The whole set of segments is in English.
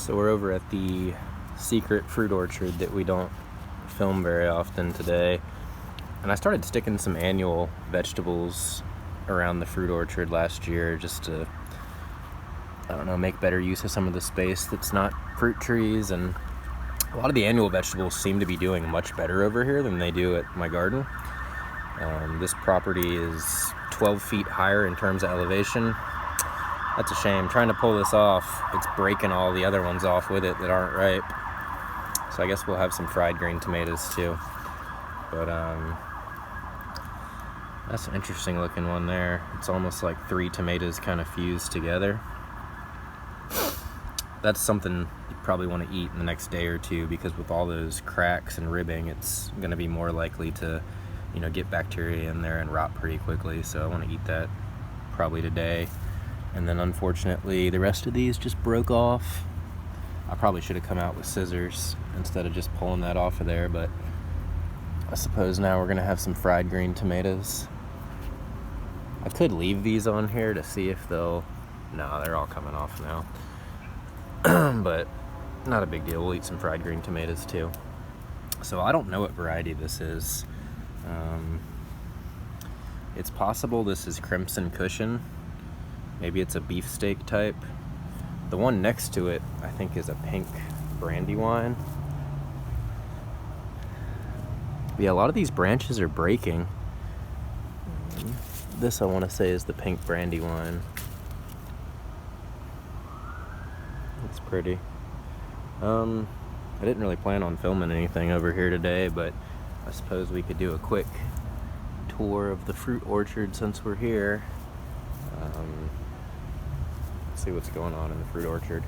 So we're over at the secret fruit orchard that we don't film very often today. And I started sticking some annual vegetables around the fruit orchard last year just to, I don't know, make better use of some of the space that's not fruit trees. And a lot of the annual vegetables seem to be doing much better over here than they do at my garden. This property is 12 feet higher in terms of elevation. That's a shame. Trying to pull this off, it's breaking all the other ones off with it that aren't ripe. So I guess we'll have some fried green tomatoes too. But that's an interesting looking one there. It's almost like 3 tomatoes kind of fused together. That's something you probably want to eat in the next day or two, because with all those cracks and ribbing, it's going to be more likely to, get bacteria in there and rot pretty quickly. So I want to eat that probably today. And then unfortunately, the rest of these just broke off. I probably should have come out with scissors instead of just pulling that off of there, but I suppose now we're gonna have some fried green tomatoes. I could leave these on here to see if they'll... No, they're all coming off now. But not a big deal. We'll eat some fried green tomatoes too. So I don't know what variety this is. It's possible this is Crimson Cushion. Maybe it's a beefsteak type. The one next to it, I think, is a pink Brandywine. But yeah, a lot of these branches are breaking. This, I want to say, is the pink Brandywine. It's pretty. I didn't really plan on filming anything over here today, but I suppose we could do a quick tour of the fruit orchard since we're here. See what's going on in the fruit orchard.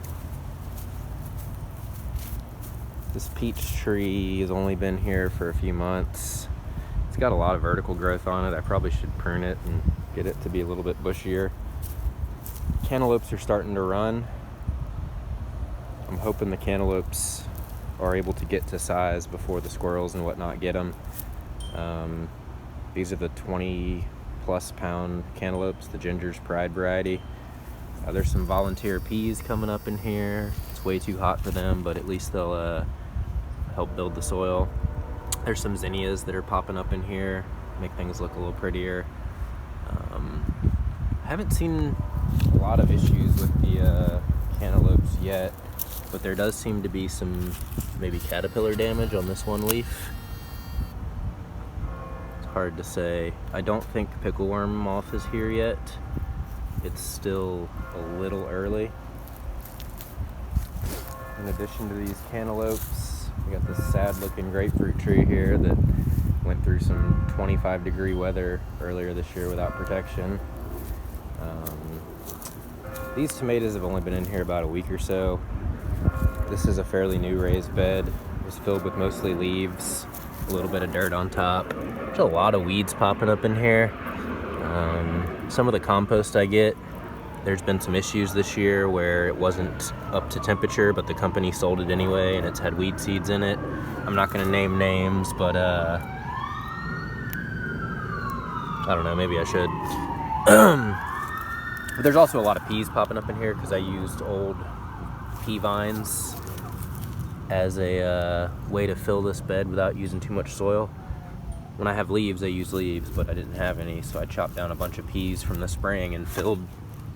This peach tree has only been here for a few months. It's got a lot of vertical growth on it. I probably should prune it and get it to be a little bit bushier. Cantaloupes are starting to run. I'm hoping the cantaloupes are able to get to size before the squirrels and whatnot get them. These are the 20 plus pound cantaloupes, the Ginger's Pride variety. There's some volunteer peas coming up in here. It's way too hot for them, but at least they'll help build the soil. There's some zinnias that are popping up in here, make things look a little prettier. I haven't seen a lot of issues with the cantaloupes yet, but there does seem to be some maybe caterpillar damage on this one leaf. It's hard to say. I don't think pickleworm moth is here yet. It's still a little early. In addition to these cantaloupes, we got this sad looking grapefruit tree here that went through some 25-degree weather earlier this year without protection. These tomatoes have only been in here about a week or so. This is a fairly new raised bed. It was filled with mostly leaves, a little bit of dirt on top. There's a lot of weeds popping up in here. Some of the compost I get, there's been some issues this year where it wasn't up to temperature, but the company sold it anyway, and it's had weed seeds in it. I'm not going to name names, but I don't know, maybe I should. But there's also a lot of peas popping up in here because I used old pea vines as a way to fill this bed without using too much soil. When I have leaves, I use leaves, but I didn't have any, so I chopped down a bunch of peas from the spring and filled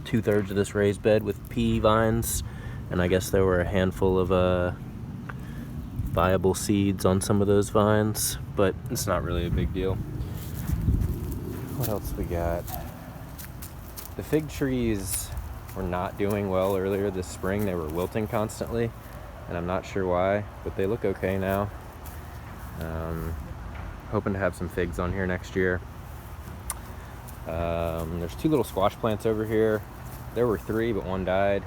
2/3 of this raised bed with pea vines. And I guess there were a handful of viable seeds on some of those vines, but it's not really a big deal. What else we got? The fig trees were not doing well earlier this spring. They were wilting constantly, and I'm not sure why, but they look okay now. Hoping to have some figs on here next year. There's 2 little squash plants over here. There were 3, but 1 died.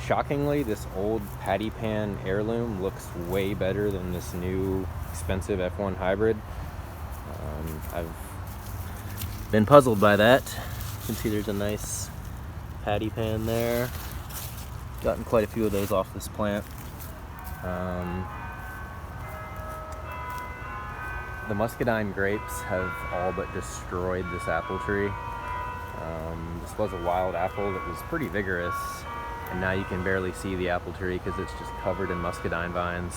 Shockingly, this old patty pan heirloom looks way better than this new expensive F1 hybrid. I've been puzzled by that. You can see there's a nice patty pan there. Gotten quite a few of those off this plant. The muscadine grapes have all but destroyed this apple tree. This was a wild apple that was pretty vigorous. and now you can barely see the apple tree because it's just covered in muscadine vines.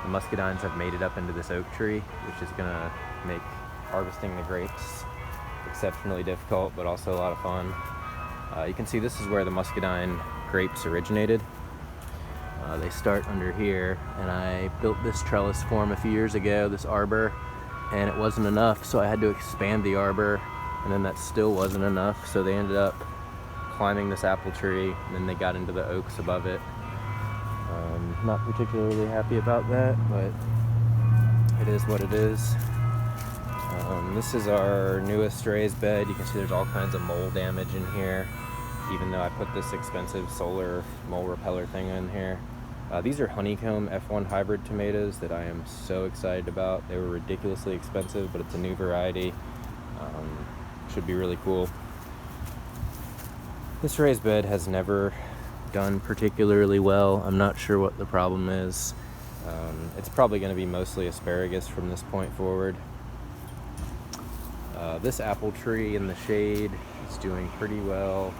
The muscadines have made it up into this oak tree, which is gonna make harvesting the grapes exceptionally difficult, but also a lot of fun. You can see this is where the muscadine grapes originated. They start under here, and I built this trellis form a few years ago, this arbor, and it wasn't enough, so I had to expand the arbor, and then that still wasn't enough, so they ended up climbing this apple tree, and then they got into the oaks above it. Not particularly happy about that, but it is what it is. This is our newest raised bed. You can see there's all kinds of mole damage in here, even though I put this expensive solar mole repeller thing in here. These are honeycomb F1 hybrid tomatoes that I am so excited about. They were ridiculously expensive, but it's a new variety. Should be really cool. This raised bed has never done particularly well. I'm not sure what the problem is. It's probably going to be mostly asparagus from this point forward. This apple tree in the shade is doing pretty well.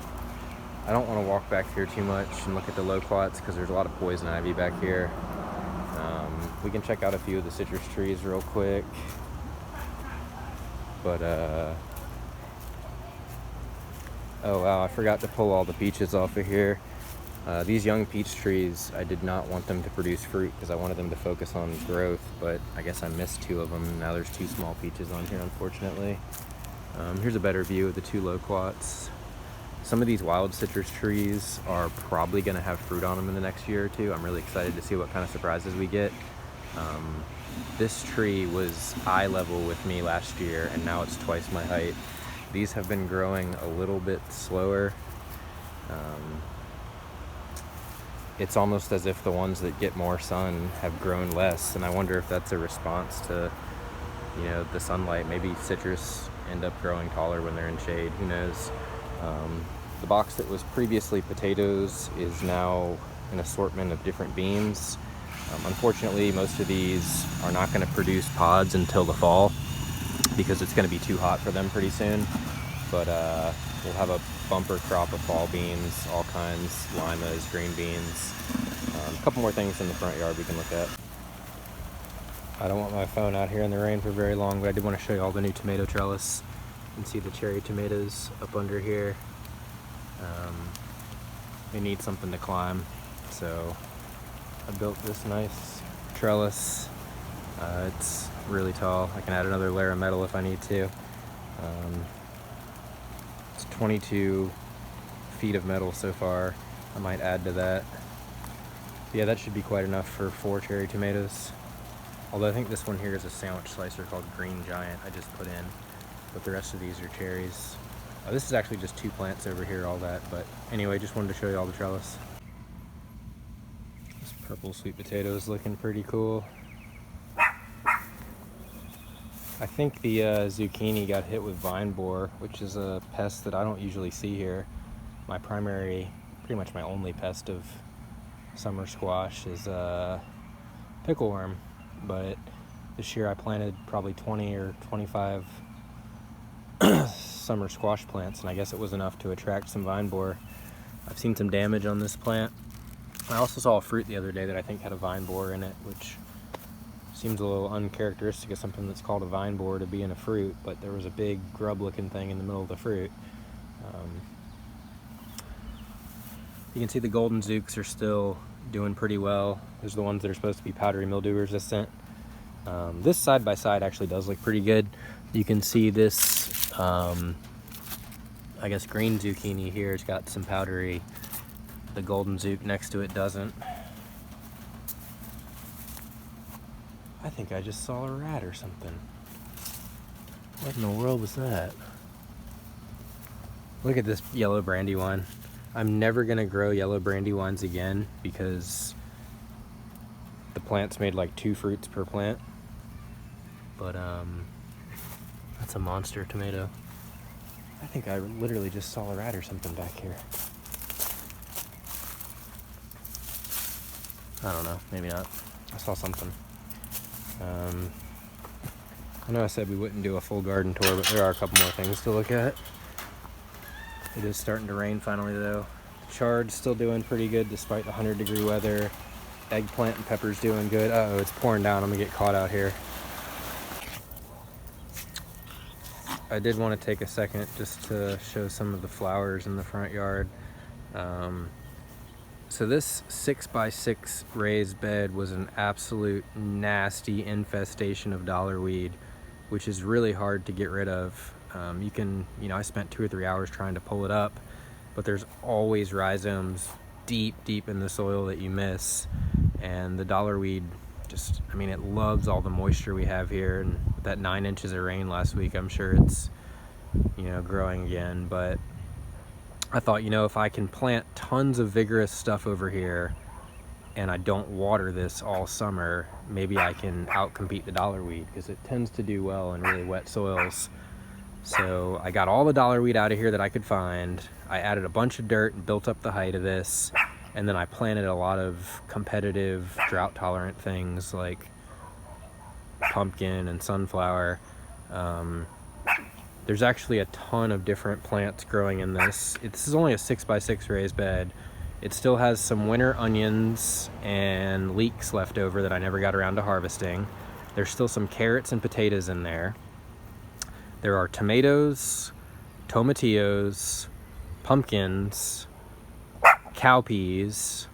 I don't want to walk back here too much and look at the loquats because there's a lot of poison ivy back here. We can check out a few of the citrus trees real quick. But, oh wow, I forgot to pull all the peaches off of here. These young peach trees, I did not want them to produce fruit because I wanted them to focus on growth, but I guess I missed 2 of them. Now there's 2 small peaches on here, unfortunately. Here's a better view of the 2 loquats. Some of these wild citrus trees are probably going to have fruit on them in the next year or 2. I'm really excited to see what kind of surprises we get. This tree was eye level with me last year, and now it's twice my height. These have been growing a little bit slower. It's almost as if the ones that get more sun have grown less, and I wonder if that's a response to, you know, the sunlight. Maybe citrus end up growing taller when they're in shade, who knows. The box that was previously potatoes is now an assortment of different beans. Unfortunately, most of these are not going to produce pods until the fall because it's going to be too hot for them pretty soon. But we'll have a bumper crop of fall beans, all kinds, limas, green beans. A couple more things in the front yard we can look at. I don't want my phone out here in the rain for very long, but I did want to show you all the new tomato trellis. You can see the cherry tomatoes up under here. They need something to climb, so I built this nice trellis. It's really tall. I can add another layer of metal if I need to. It's 22 feet of metal so far. I might add to that. Yeah, that should be quite enough for 4 cherry tomatoes. Although I think this one here is a sandwich slicer called Green Giant I just put in. But the rest of these are cherries. This is actually just 2 plants over here, all that. But anyway, just wanted to show you all the trellis. This purple sweet potato is looking pretty cool. I think the zucchini got hit with vine borer, which is a pest that I don't usually see here. My primary, pretty much my only pest of summer squash is pickleworm. But this year I planted probably 20 or 25 summer squash plants, and I guess it was enough to attract some vine borer. I've seen some damage on this plant. I also saw a fruit the other day that I think had a vine borer in it, which seems a little uncharacteristic of something that's called a vine borer to be in a fruit, but there was a big grub looking thing in the middle of the fruit. You can see the golden zooks are still doing pretty well. Those are the ones that are supposed to be powdery mildew resistant. This side by side actually does look pretty good. You can see this, I guess, green zucchini here. It's got some powdery. The golden zook next to it doesn't. I think I just saw a rat or something. What in the world was that? Look at this yellow brandywine. I'm never gonna grow yellow brandywines again because the plants made like 2 fruits per plant. But that's a monster tomato. I think I literally just saw a rat or something back here. I don't know, maybe not. I saw something. I know I said we wouldn't do a full garden tour, but there are a couple more things to look at. It is starting to rain finally though. Chard's still doing pretty good despite the 100-degree weather. Eggplant and pepper's doing good. Uh-oh, it's pouring down. I'm gonna get caught out here. I did want to take a second just to show some of the flowers in the front yard. So this 6x6 raised bed was an absolute nasty infestation of dollarweed, which is really hard to get rid of. I spent 2 or 3 hours trying to pull it up, but there's always rhizomes deep in the soil that you miss. And the dollarweed just, it loves all the moisture we have here. And with that 9 inches of rain last week, I'm sure it's, growing again. But I thought, if I can plant tons of vigorous stuff over here and I don't water this all summer, maybe I can outcompete the dollarweed, because it tends to do well in really wet soils. So I got all the dollarweed out of here that I could find. I added a bunch of dirt and built up the height of this. And then I planted a lot of competitive drought-tolerant things like pumpkin and sunflower. There's actually a ton of different plants growing in this. This is only a 6x6 raised bed. It still has some winter onions and leeks left over that I never got around to harvesting. There's still some carrots and potatoes in there. There are tomatoes, tomatillos, pumpkins, cowpeas,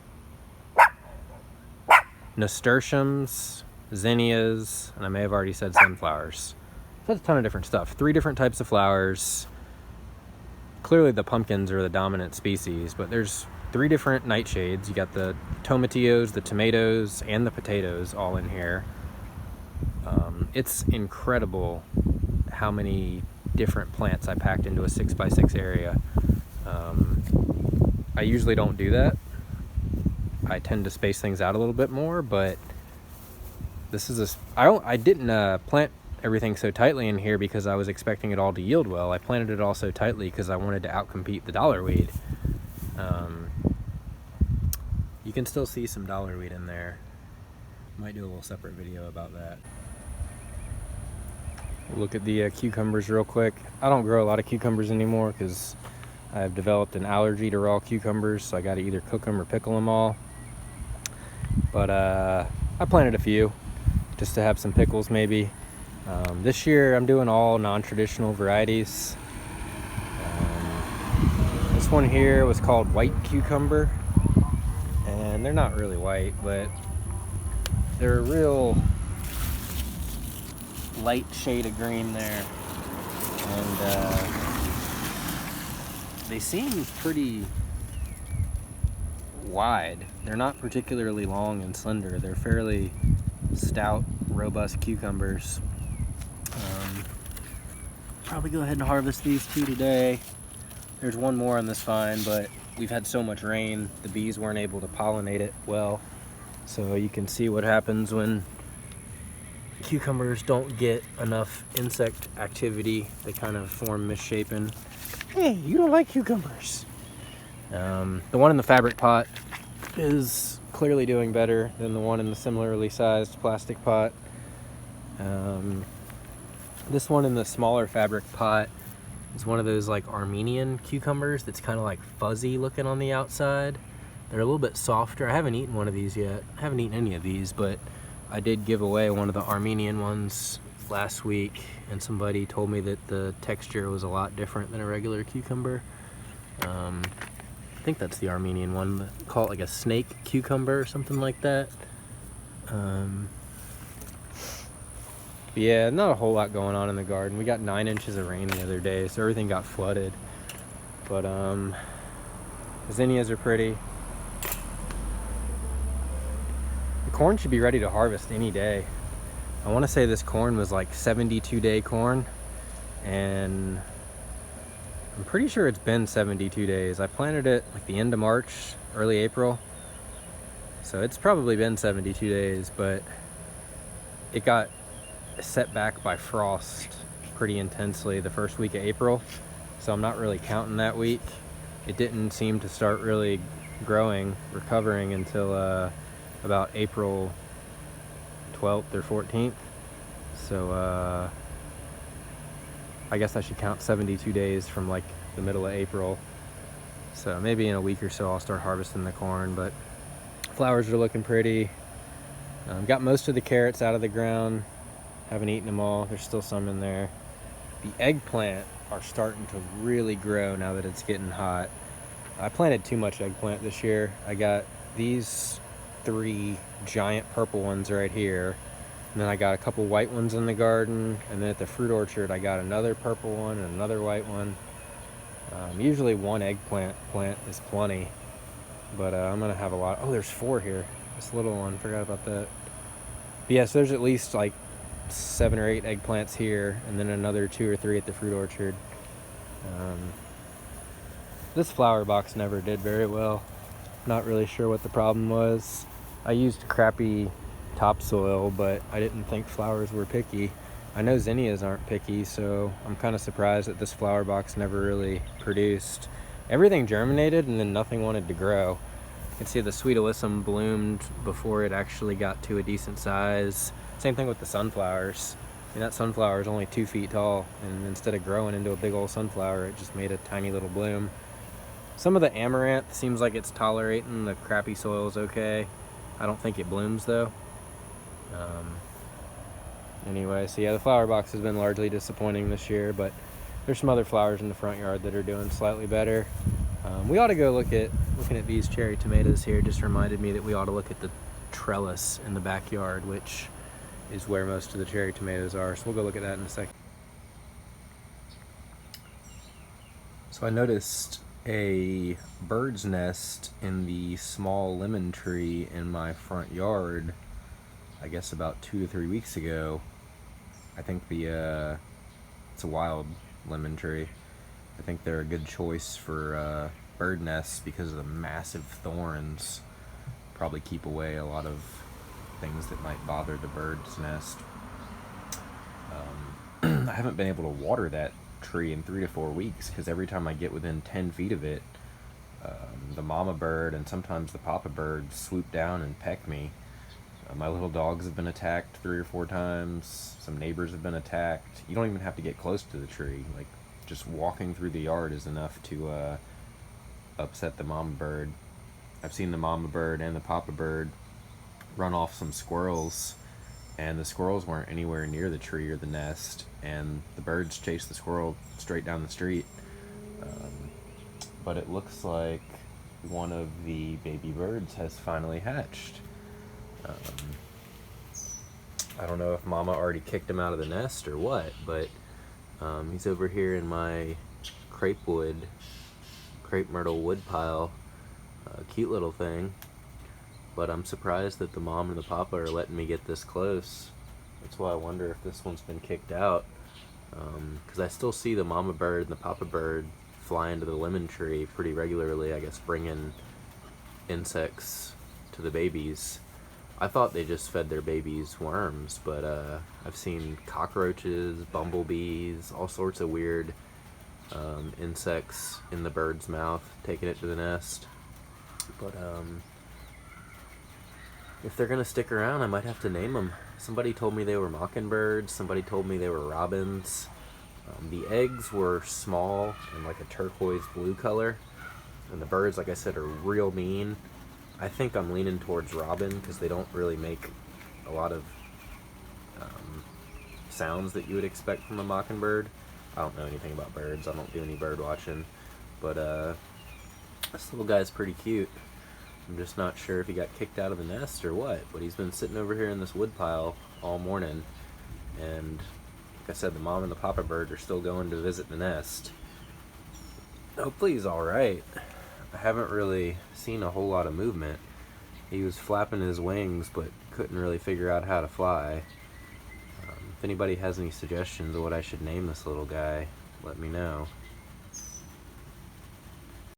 nasturtiums, zinnias, and I may have already said sunflowers. So that's a ton of different stuff. 3 different types of flowers. Clearly the pumpkins are the dominant species, but there's 3 different nightshades. You got the tomatillos, the tomatoes, and the potatoes all in here. It's incredible how many different plants I packed into a 6x6 area. I usually don't do that. I tend to space things out a little bit more, but this is I didn't plant everything so tightly in here because I was expecting it all to yield well. I planted it all so tightly because I wanted to outcompete the dollarweed. You can still see some dollarweed in there. Might do a little separate video about that. Look at the cucumbers real quick. I don't grow a lot of cucumbers anymore because I've developed an allergy to raw cucumbers, so I got to either cook them or pickle them all. But I planted a few just to have some pickles maybe. This year I'm doing all non-traditional varieties. This one here was called white cucumber, and they're not really white, but they're a real light shade of green there, and they seem pretty wide. They're not particularly long and slender. They're fairly stout, robust cucumbers. Probably go ahead and harvest these 2 today. There's one more on this vine, but we've had so much rain, the bees weren't able to pollinate it well. So you can see what happens when cucumbers don't get enough insect activity. They kind of form misshapen. Hey, you don't like cucumbers. The one in the fabric pot is clearly doing better than the one in the similarly sized plastic pot. This one in the smaller fabric pot is one of those like Armenian cucumbers that's kind of like fuzzy looking on the outside. They're a little bit softer. I haven't eaten one of these yet. I haven't eaten any of these, but I did give away one of the Armenian ones last week, and somebody told me that the texture was a lot different than a regular cucumber. I think that's the Armenian one. They call it like a snake cucumber or something like that. Yeah, not a whole lot going on in the garden. We got 9 inches of rain the other day, so everything got flooded. But zinnias are pretty. The corn should be ready to harvest any day. I want to say this corn was like 72-day corn, and I'm pretty sure it's been 72 days. I planted it like the end of March, early April, so it's probably been 72 days, but it got set back by frost pretty intensely the first week of April, so I'm not really counting that week. It didn't seem to start really recovering until about April 12th or 14th. So I guess I should count 72 days from like the middle of April. So maybe in a week or so I'll start harvesting the corn, but flowers are looking pretty. Got most of the carrots out of the ground. Haven't eaten them all. There's still some in there. The eggplant are starting to really grow now that it's getting hot. I planted too much eggplant this year. I got these 3 giant purple ones right here. And then I got a couple white ones in the garden. And then at the fruit orchard, I got another purple one and another white one. Usually 1 eggplant plant is plenty. But I'm gonna have a lot. Oh, there's 4 here. This little one, forgot about that. But yeah, so there's at least like 7 or 8 eggplants here, and then another 2 or 3 at the fruit orchard. This flower box never did very well. Not really sure what the problem was. I used crappy topsoil, but I didn't think flowers were picky. I know zinnias aren't picky, so I'm kind of surprised that this flower box never really produced. Everything germinated and then nothing wanted to grow. You can see the sweet alyssum bloomed before it actually got to a decent size. Same thing with the sunflowers. I mean, that sunflower is only 2 feet tall, and instead of growing into a big old sunflower, it just made a tiny little bloom. Some of the amaranth seems like it's tolerating the crappy soils okay. I don't think it blooms though. Anyway, so yeah, the flower box has been largely disappointing this year, but there's some other flowers in the front yard that are doing slightly better. We ought to go looking at these cherry tomatoes here. Just reminded me that we ought to look at the trellis in the backyard, which is where most of the cherry tomatoes are. So we'll go look at that in a second. So I noticed a bird's nest in the small lemon tree in my front yard, I guess about 2 to 3 weeks ago. I think it's a wild lemon tree. I think they're a good choice for bird nests because of the massive thorns. Probably keep away a lot of things that might bother the bird's nest. I haven't been able to water that tree in 3 to 4 weeks because every time I get within 10 feet of it, the mama bird and sometimes the papa bird swoop down and peck me. My little dogs have been attacked 3 or 4 times. Some neighbors have been attacked. You don't even have to get close to the tree. Like, just walking through the yard is enough to upset the mama bird. I've seen the mama bird and the papa bird run off some squirrels, and the squirrels weren't anywhere near the tree or the nest, and the birds chased the squirrel straight down the street. But it looks like one of the baby birds has finally hatched. I don't know if mama already kicked him out of the nest or what, but he's over here in my crepe myrtle wood pile. Cute little thing, but I'm surprised that the mom and the papa are letting me get this close. That's why I wonder if this one's been kicked out, because I still see the mama bird and the papa bird fly into the lemon tree pretty regularly, I guess bringing insects to the babies. I thought they just fed their babies worms, but I've seen cockroaches, bumblebees, all sorts of weird insects in the bird's mouth, taking it to the nest. But if they're gonna stick around, I might have to name them. Somebody told me they were mockingbirds, somebody told me they were robins. The eggs were small and like a turquoise blue color, and the birds, like I said, are real mean. I think I'm leaning towards robin because they don't really make a lot of sounds that you would expect from a mockingbird. I don't know anything about birds. I don't do any bird watching, but this little guy's pretty cute. I'm just not sure if he got kicked out of the nest or what, but he's been sitting over here in this wood pile all morning, and like I said, the mom and the papa bird are still going to visit the nest. Hopefully he's alright. I haven't really seen a whole lot of movement. He was flapping his wings, but couldn't really figure out how to fly. If anybody has any suggestions of what I should name this little guy, let me know.